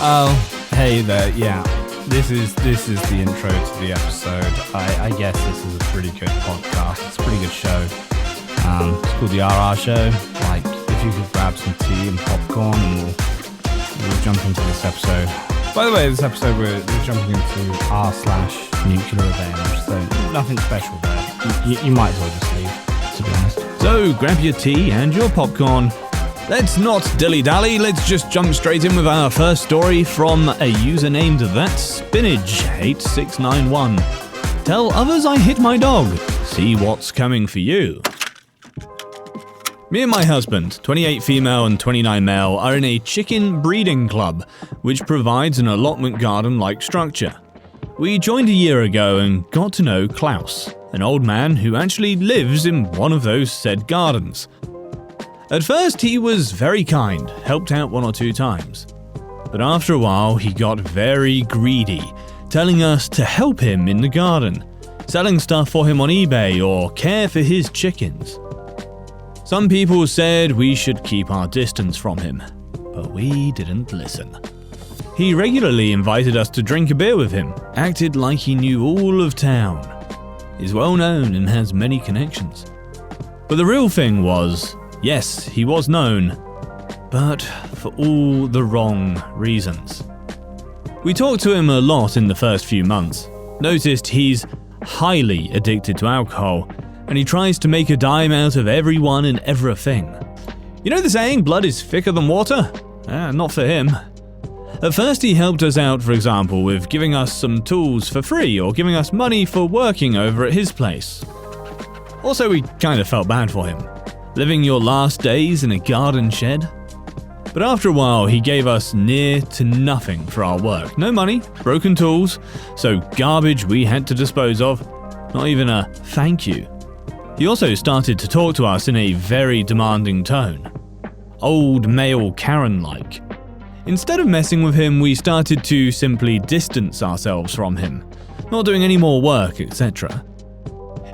Oh, hey there, yeah. This is the intro to the episode. I guess this is a pretty good podcast. It's a pretty good show. It's called the RR Show. Like, if you could grab some tea and popcorn and we'll jump into this episode. By the way, this episode we're jumping into r/NuclearRevenge, so nothing special there. You might as well just leave, to be honest. So grab your tea and your popcorn. Let's not dilly-dally, let's just jump straight in with our first story from a user named ThatSpinach8691. Tell others I hit my dog. See what's coming for you. Me and my husband, 28 female and 29 male, are in a chicken breeding club, which provides an allotment garden-like structure. We joined a year ago and got to know Klaus, an old man who actually lives in one of those said gardens. At first he was very kind, helped out 1 or 2 times. But after a while he got very greedy, telling us to help him in the garden, selling stuff for him on eBay or care for his chickens. Some people said we should keep our distance from him, but we didn't listen. He regularly invited us to drink a beer with him, acted like he knew all of town. He's well known and has many connections. But the real thing was, yes, he was known, but for all the wrong reasons. We talked to him a lot in the first few months, noticed he's highly addicted to alcohol, and he tries to make a dime out of everyone and everything. You know the saying, blood is thicker than water? Not for him. At first he helped us out, for example, with giving us some tools for free or giving us money for working over at his place. Also, we kind of felt bad for him. Living your last days in a garden shed? But after a while, he gave us near to nothing for our work. No money, broken tools, so garbage we had to dispose of. Not even a thank you. He also started to talk to us in a very demanding tone. Old male Karen-like. Instead of messing with him, we started to simply distance ourselves from him, not doing any more work, etc.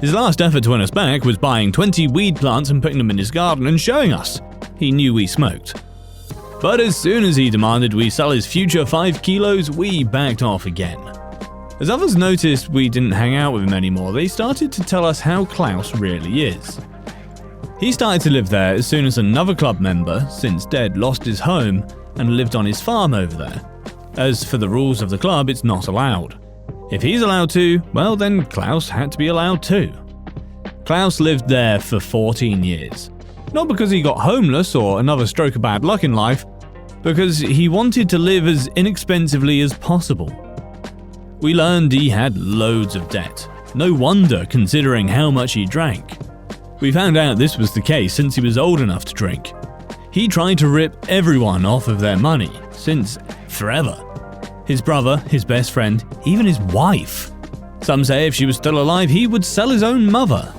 His last effort to win us back was buying 20 weed plants and putting them in his garden and showing us. He knew we smoked. But as soon as he demanded we sell his future 5 kilos, we backed off again. As others noticed we didn't hang out with him anymore, they started to tell us how Klaus really is. He started to live there as soon as another club member, since dead, lost his home and lived on his farm over there. As for the rules of the club, it's not allowed. If he's allowed to, well then Klaus had to be allowed too. Klaus lived there for 14 years. Not because he got homeless or another stroke of bad luck in life, because he wanted to live as inexpensively as possible. We learned he had loads of debt. No wonder considering how much he drank. We found out this was the case since he was old enough to drink. He tried to rip everyone off of their money, since forever. His brother, his best friend, even his wife. Some say if she was still alive, he would sell his own mother.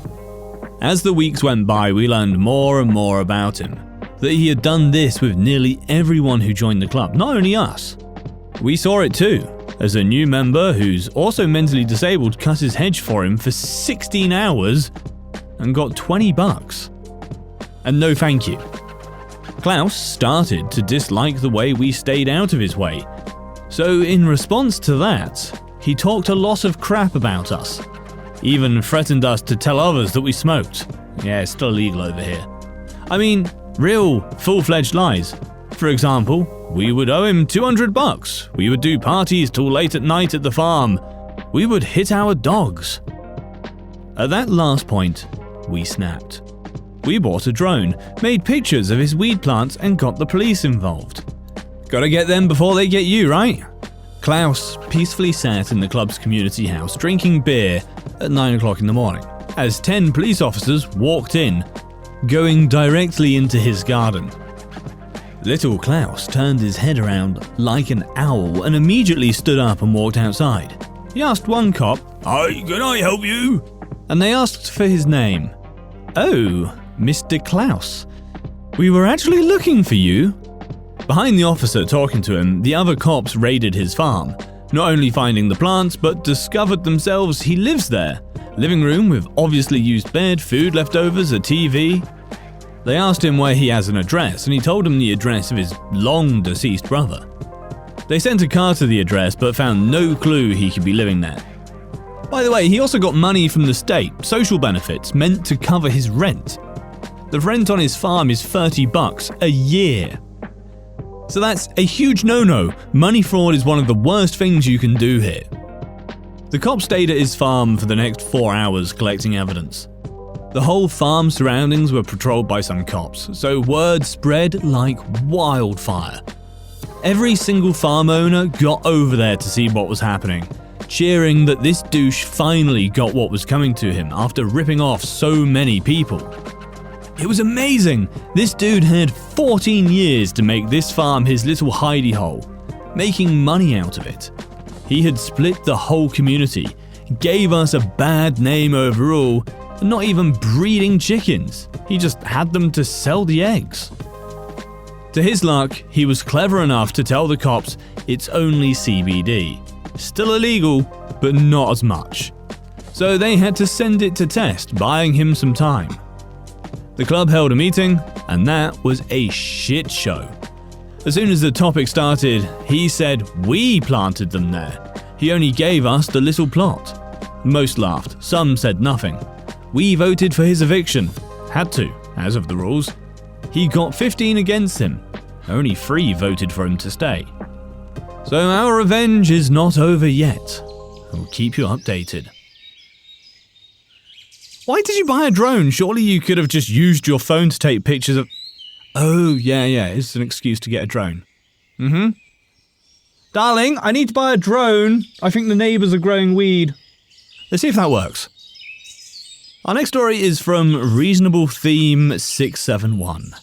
As the weeks went by, we learned more and more about him. That he had done this with nearly everyone who joined the club, not only us. We saw it too, as a new member who's also mentally disabled cut his hedge for him for 16 hours and got $20. And no thank you. Klaus started to dislike the way we stayed out of his way. So in response to that, he talked a lot of crap about us. Even threatened us to tell others that we smoked. Yeah, it's still illegal over here. I mean, real, full-fledged lies. For example, we would owe him $200. We would do parties till late at night at the farm. We would hit our dogs. At that last point, we snapped. We bought a drone, made pictures of his weed plants and got the police involved. Gotta get them before they get you, right? Klaus peacefully sat in the club's community house drinking beer at 9 o'clock in the morning, as 10 police officers walked in, going directly into his garden. Little Klaus turned his head around like an owl and immediately stood up and walked outside. He asked one cop, "Hi, can I help you?" And they asked for his name. "Oh, Mr. Klaus. We were actually looking for you." Behind the officer talking to him, the other cops raided his farm, not only finding the plants, but discovered themselves he lives there. Living room with obviously used bed, food leftovers, a TV. They asked him where he has an address, and he told them the address of his long-deceased brother. They sent a car to the address but found no clue he could be living there. By the way, he also got money from the state, social benefits, meant to cover his rent. The rent on his farm is $30 a year. So that's a huge no-no. Money fraud is one of the worst things you can do here. The cops stayed at his farm for the next 4 hours collecting evidence. The whole farm surroundings were patrolled by some cops, so word spread like wildfire. Every single farm owner got over there to see what was happening, cheering that this douche finally got what was coming to him after ripping off so many people. It was amazing! This dude had 14 years to make this farm his little hidey hole, making money out of it. He had split the whole community, gave us a bad name overall, and not even breeding chickens. He just had them to sell the eggs. To his luck, he was clever enough to tell the cops it's only CBD. Still illegal, but not as much. So they had to send it to test, buying him some time. The club held a meeting, and that was a shit show. As soon as the topic started, he said we planted them there. He only gave us the little plot. Most laughed, some said nothing. We voted for his eviction. Had to, as of the rules. He got 15 against him. Only 3 voted for him to stay. So our revenge is not over yet. I'll keep you updated. Why did you buy a drone? Surely you could have just used your phone to take pictures of... Oh, yeah, it's an excuse to get a drone. Darling, I need to buy a drone. I think the neighbours are growing weed. Let's see if that works. Our next story is from Reasonable Theme 671.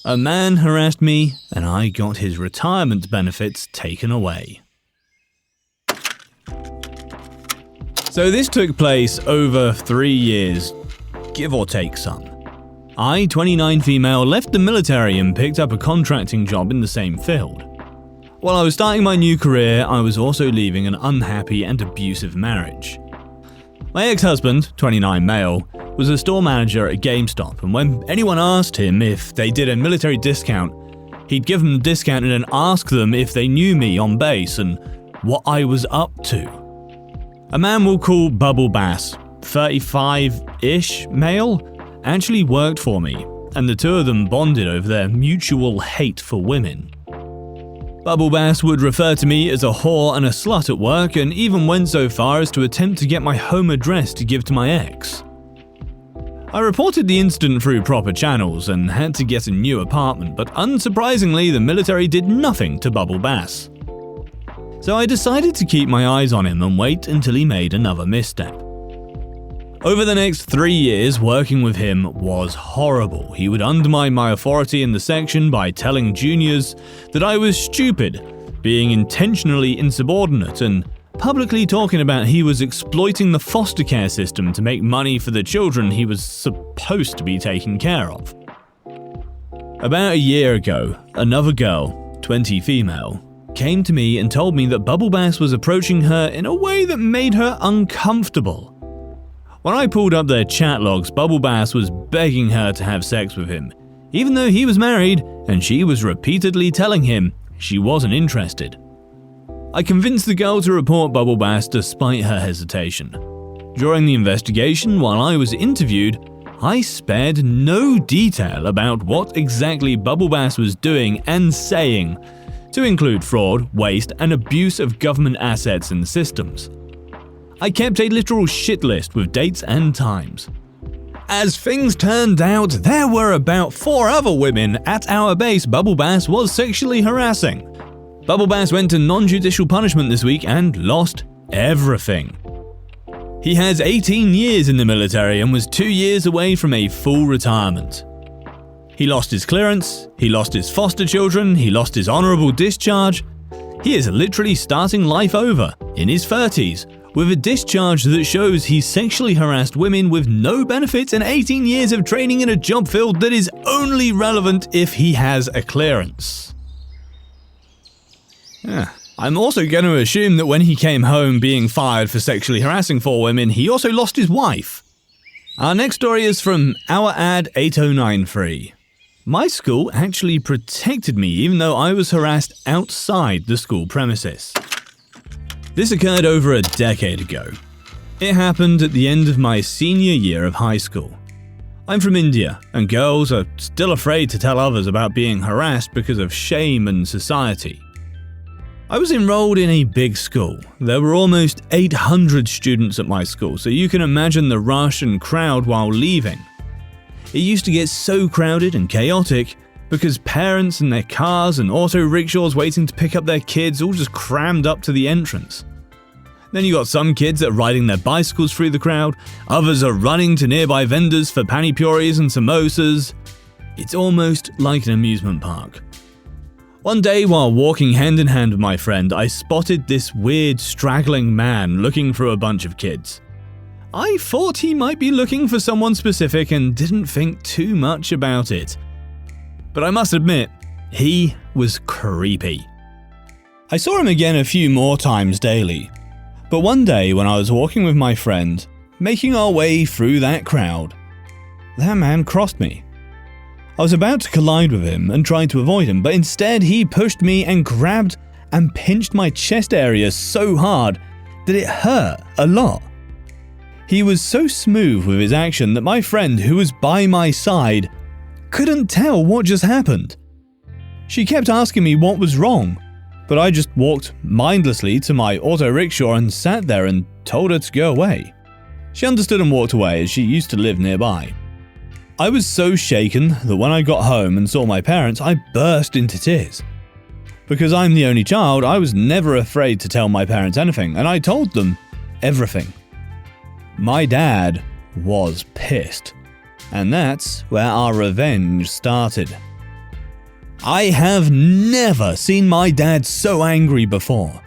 A man harassed me and I got his retirement benefits taken away. So this took place over 3 years, give or take some. I, 29 female, left the military and picked up a contracting job in the same field. While I was starting my new career, I was also leaving an unhappy and abusive marriage. My ex-husband, 29 male, was a store manager at GameStop, and when anyone asked him if they did a military discount, he'd give them the discount and then ask them if they knew me on base and what I was up to. A man we'll call Bubble Bass, 35-ish male, actually worked for me, and the two of them bonded over their mutual hate for women. Bubble Bass would refer to me as a whore and a slut at work, and even went so far as to attempt to get my home address to give to my ex. I reported the incident through proper channels and had to get a new apartment, but unsurprisingly the military did nothing to Bubble Bass. So I decided to keep my eyes on him and wait until he made another misstep. Over the next 3 years, working with him was horrible. He would undermine my authority in the section by telling juniors that I was stupid, being intentionally insubordinate, and publicly talking about he was exploiting the foster care system to make money for the children he was supposed to be taking care of. About a year ago, another girl, 20 female, came to me and told me that Bubble Bass was approaching her in a way that made her uncomfortable. When I pulled up their chat logs, Bubble Bass was begging her to have sex with him, even though he was married and she was repeatedly telling him she wasn't interested. I convinced the girl to report Bubble Bass despite her hesitation. During the investigation, while I was interviewed, I spared no detail about what exactly Bubble Bass was doing and saying, to include fraud, waste, and abuse of government assets and systems. I kept a literal shit list with dates and times. As things turned out, there were about 4 other women at our base Bubble Bass was sexually harassing. Bubble Bass went to non-judicial punishment this week and lost everything. He has 18 years in the military and was 2 years away from a full retirement. He lost his clearance, he lost his foster children, he lost his honorable discharge. He is literally starting life over, in his 30s, with a discharge that shows he sexually harassed women with no benefits and 18 years of training in a job field that is only relevant if he has a clearance. I'm also going to assume that when he came home being fired for sexually harassing 4 women, he also lost his wife. Our next story is from OurAd8093. My school actually protected me even though I was harassed outside the school premises. This occurred over a decade ago. It happened at the end of my senior year of high school. I'm from India, and girls are still afraid to tell others about being harassed because of shame and society. I was enrolled in a big school. There were almost 800 students at my school, so you can imagine the rush and crowd while leaving. It used to get so crowded and chaotic because parents and their cars and auto rickshaws waiting to pick up their kids all just crammed up to the entrance. Then you got some kids that are riding their bicycles through the crowd, others are running to nearby vendors for pani puris and samosas. It's almost like an amusement park. One day while walking hand in hand with my friend, I spotted this weird straggling man looking through a bunch of kids. I thought he might be looking for someone specific and didn't think too much about it. But I must admit, he was creepy. I saw him again a few more times daily. But one day when I was walking with my friend, making our way through that crowd, that man crossed me. I was about to collide with him and tried to avoid him, but instead he pushed me and grabbed and pinched my chest area so hard that it hurt a lot. He was so smooth with his action that my friend, who was by my side, couldn't tell what just happened. She kept asking me what was wrong, but I just walked mindlessly to my auto rickshaw and sat there and told her to go away. She understood and walked away as she used to live nearby. I was so shaken that when I got home and saw my parents, I burst into tears. Because I'm the only child, I was never afraid to tell my parents anything, and I told them everything. My dad was pissed, and that's where our revenge started. I have never seen my dad so angry before.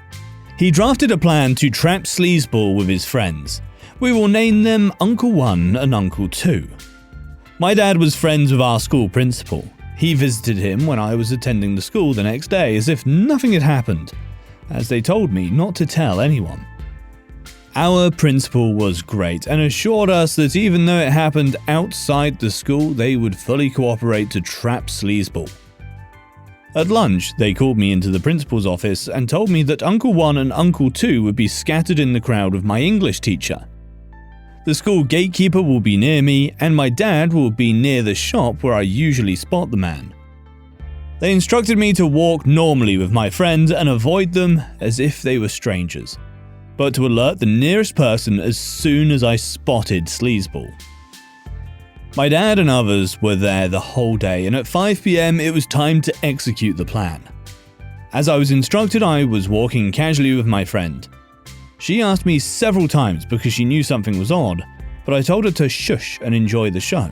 He drafted a plan to trap Sleazeball with his friends. We will name them Uncle 1 and Uncle 2. My dad was friends with our school principal. He visited him when I was attending the school the next day as if nothing had happened, as they told me not to tell anyone. Our principal was great and assured us that even though it happened outside the school, they would fully cooperate to trap Sleazeball. At lunch, they called me into the principal's office and told me that Uncle 1 and Uncle 2 would be scattered in the crowd with my English teacher. The school gatekeeper will be near me, and my dad will be near the shop where I usually spot the man. They instructed me to walk normally with my friends and avoid them as if they were strangers, but to alert the nearest person as soon as I spotted Sleazeball. My dad and others were there the whole day, and at 5 PM it was time to execute the plan. As I was instructed, I was walking casually with my friend. She asked me several times because she knew something was odd, but I told her to shush and enjoy the show.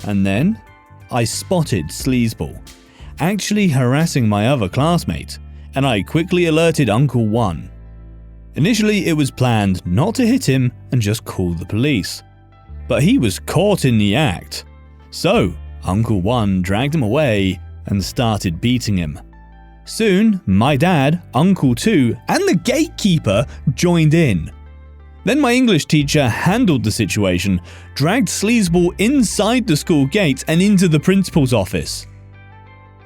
And then, I spotted Sleazeball, actually harassing my other classmate, and I quickly alerted Uncle 1. Initially, it was planned not to hit him and just call the police. But he was caught in the act. So, Uncle 1 dragged him away and started beating him. Soon, my dad, Uncle 2, and the gatekeeper joined in. Then my English teacher handled the situation, dragged Sleazeball inside the school gates and into the principal's office.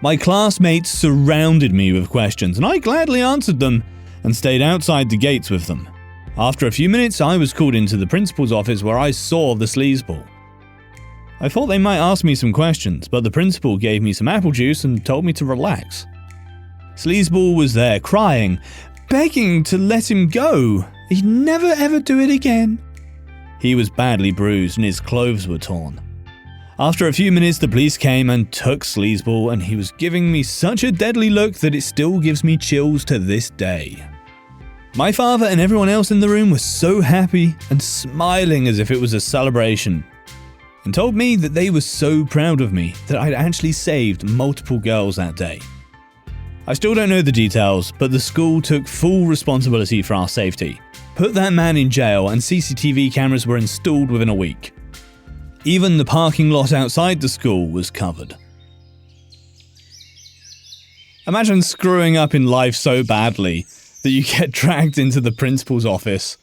My classmates surrounded me with questions, and I gladly answered them and stayed outside the gates with them. After a few minutes, I was called into the principal's office where I saw the Sleazeball. I thought they might ask me some questions, but the principal gave me some apple juice and told me to relax. Sleazeball was there crying, begging to let him go. He'd never ever do it again. He was badly bruised and his clothes were torn. After a few minutes, the police came and took Sleazeball, and he was giving me such a deadly look that it still gives me chills to this day. My father and everyone else in the room was so happy and smiling as if it was a celebration, and told me that they were so proud of me that I'd actually saved multiple girls that day. I still don't know the details, but the school took full responsibility for our safety, put that man in jail, and CCTV cameras were installed within a week. Even the parking lot outside the school was covered. Imagine screwing up in life so badly that you get dragged into the principal's office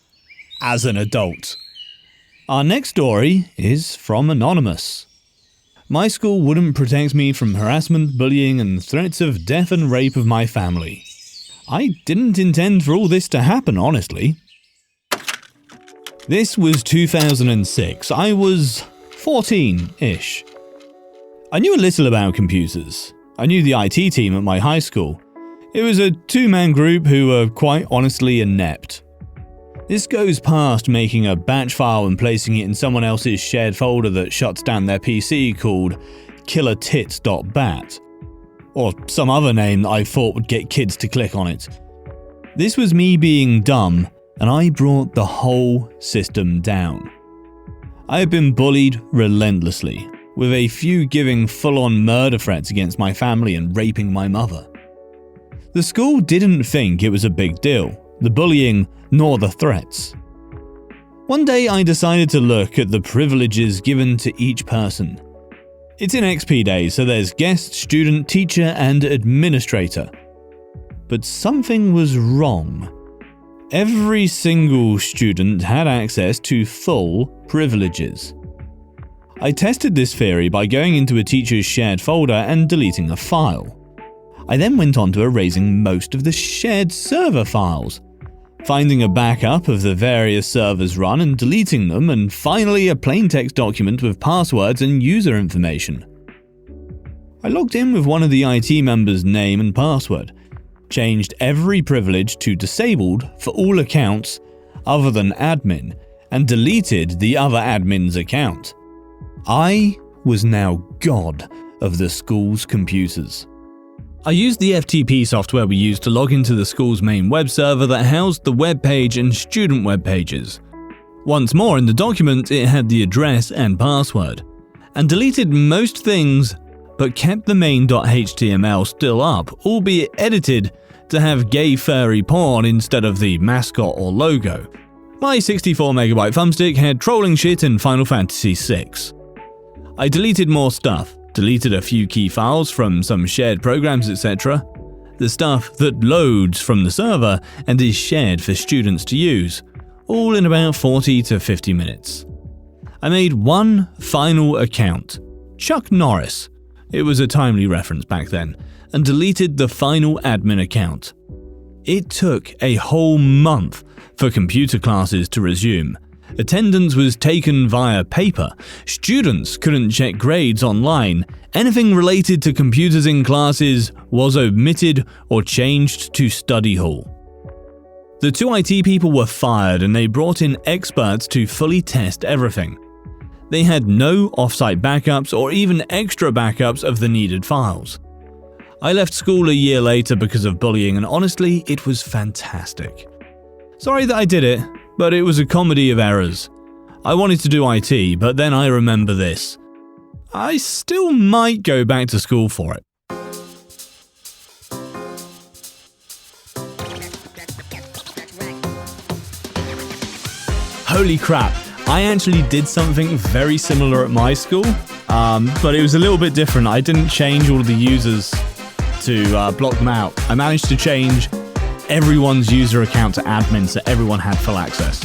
as an adult. Our next story is from Anonymous. My school wouldn't protect me from harassment, bullying, and threats of death and rape of my family. I didn't intend for all this to happen, honestly. This was 2006. I was 14-ish. I knew a little about computers. I knew the IT team at my high school. It was a two-man group who were quite honestly inept. This goes past making a batch file and placing it in someone else's shared folder that shuts down their PC called killertits.bat, or some other name that I thought would get kids to click on it. This was me being dumb, and I brought the whole system down. I had been bullied relentlessly, with a few giving full-on murder threats against my family and raping my mother. The school didn't think it was a big deal, the bullying nor the threats. One day I decided to look at the privileges given to each person. It's in XP days, so there's guest, student, teacher, and administrator. But something was wrong. Every single student had access to full privileges. I tested this theory by going into a teacher's shared folder and deleting a file. I then went on to erasing most of the shared server files, finding a backup of the various servers run and deleting them, and finally a plain text document with passwords and user information. I logged in with one of the IT members' name and password, changed every privilege to disabled for all accounts other than admin, and deleted the other admin's account. I was now god of the school's computers. I used the FTP software we used to log into the school's main web server that housed the web page and student web pages. Once more in the document, it had the address and password, and deleted most things, but kept the main.html still up, albeit edited to have gay furry porn instead of the mascot or logo. My 64MB thumbstick had trolling shit in Final Fantasy VI. I deleted more stuff. Deleted a few key files from some shared programs, etc. The stuff that loads from the server and is shared for students to use, all in about 40 to 50 minutes. I made one final account, Chuck Norris, it was a timely reference back then, and deleted the final admin account. It took a whole month for computer classes to resume. Attendance was taken via paper, students couldn't check grades online, anything related to computers in classes was omitted or changed to study hall. The two IT people were fired and they brought in experts to fully test everything. They had no offsite backups or even extra backups of the needed files. I left school a year later because of bullying, and honestly, it was fantastic. Sorry that I did it, but it was a comedy of errors. I wanted to do IT, but then I remember this. I still might go back to school for it. Holy crap, I actually did something very similar at my school, but it was a little bit different. I didn't change all of the users to block them out. I managed to change everyone's user account to admin so everyone had full access.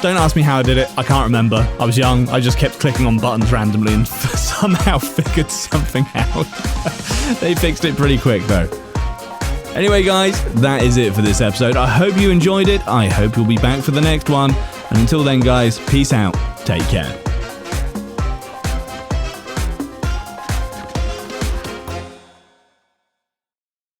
Don't ask me how I did it, I can't remember. I was young, I just kept clicking on buttons randomly and somehow figured something out. They fixed it pretty quick though. Anyway guys, that is it for this episode. I hope you enjoyed it, I hope you'll be back for the next one. And until then guys, peace out, take care.